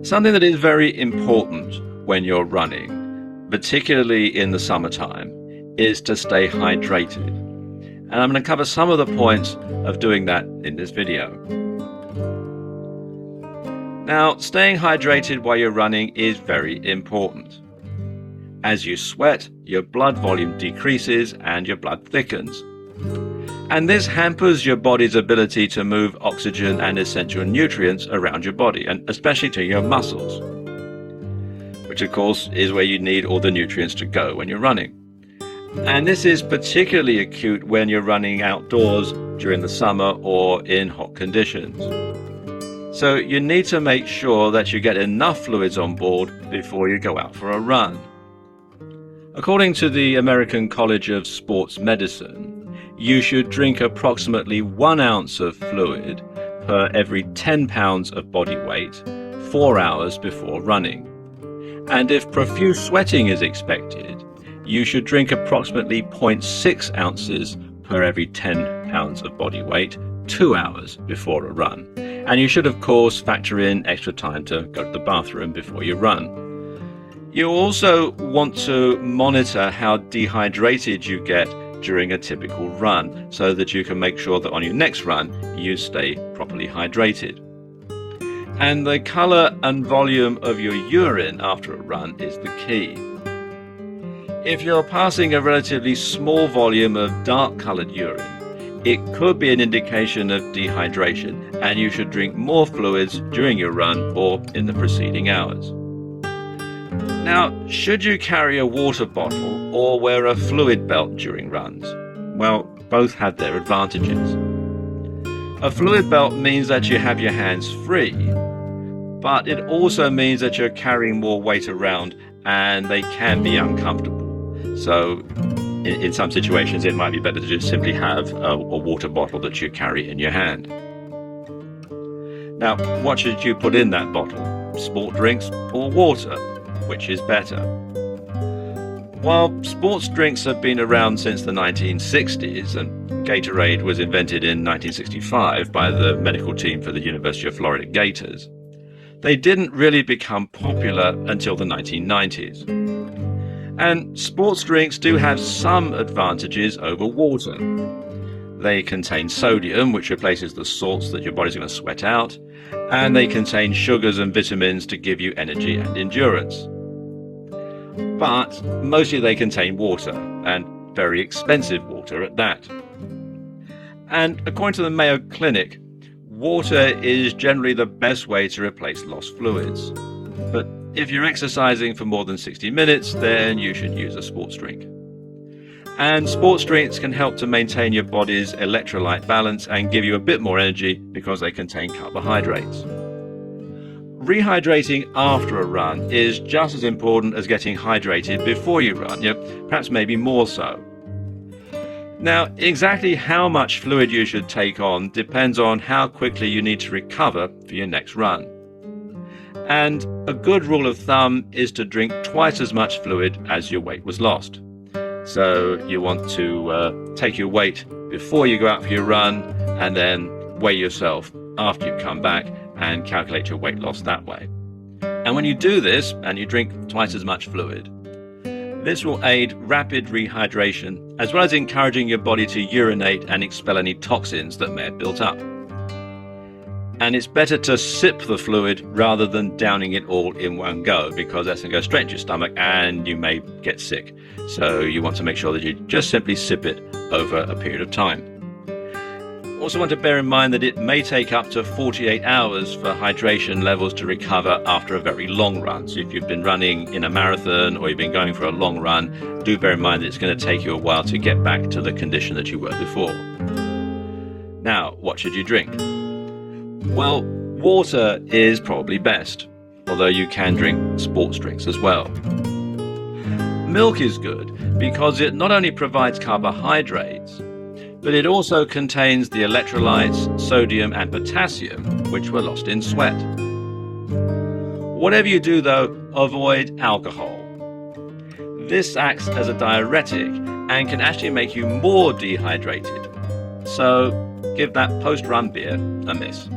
Something that is very important when you're running, particularly in the summertime, is to stay hydrated. And I'm going to cover some of the points of doing that in this video. Now, staying hydrated while you're running is very important. As you sweat, your blood volume decreases and your blood thickens. And this hampers your body's ability to move oxygen and essential nutrients around your body, and especially to your muscles, which of course is where you need all the nutrients to go when you're running. And this is particularly acute when you're running outdoors during the summer or in hot conditions. So you need to make sure that you get enough fluids on board before you go out for a run. According to the American College of Sports Medicine, you should drink approximately 1 ounce of fluid per every 10 pounds of body weight 4 hours before running. And if profuse sweating is expected, you should drink approximately 0.6 ounces per every 10 pounds of body weight 2 hours before a run. And you should, of course, factor in extra time to go to the bathroom before you run. You also want to monitor how dehydrated you get during a typical run, so that you can make sure that on your next run you stay properly hydrated. And the color and volume of your urine after a run is the key. If you're passing a relatively small volume of dark colored urine, it could be an indication of dehydration, and you should drink more fluids during your run or in the preceding hours. Now, should you carry a water bottle or wear a fluid belt during runs? Well, both have their advantages. A fluid belt means that you have your hands free, but it also means that you're carrying more weight around and they can be uncomfortable. So in some situations, it might be better to just simply have a water bottle that you carry in your hand. Now, what should you put in that bottle? Sport drinks or water? Which is better? While sports drinks have been around since the 1960s, and Gatorade was invented in 1965 by the medical team for the University of Florida Gators, they didn't really become popular until the 1990s. And sports drinks do have some advantages over water. They contain sodium, which replaces the salts that your body's going to sweat out, and they contain sugars and vitamins to give you energy and endurance. But mostly they contain water, and very expensive water at that. And according to the Mayo Clinic, water is generally the best way to replace lost fluids. But if you're exercising for more than 60 minutes, then you should use a sports drink. And sports drinks can help to maintain your body's electrolyte balance and give you a bit more energy because they contain carbohydrates. Rehydrating after a run is just as important as getting hydrated before you run, perhaps maybe more so. Now, exactly how much fluid you should take on depends on how quickly you need to recover for your next run. And a good rule of thumb is to drink twice as much fluid as your weight was lost. So you want to take your weight before you go out for your run and then weigh yourself after you've come back and calculate your weight loss that way. And when you do this and you drink twice as much fluid, this will aid rapid rehydration as well as encouraging your body to urinate and expel any toxins that may have built up. And it's better to sip the fluid rather than downing it all in one go, because that's going to go straight into your stomach and you may get sick. So you want to make sure that you just simply sip it over a period of time. Also want to bear in mind that it may take up to 48 hours for hydration levels to recover after a very long run. So if you've been running in a marathon or you've been going for a long run, do bear in mind that it's going to take you a while to get back to the condition that you were before. Now, what should you drink? Well, water is probably best, although you can drink sports drinks as well. Milk is good because it not only provides carbohydrates, but it also contains the electrolytes, sodium and potassium, which were lost in sweat. Whatever you do, though, avoid alcohol. This acts as a diuretic and can actually make you more dehydrated. So give that post-run beer a miss.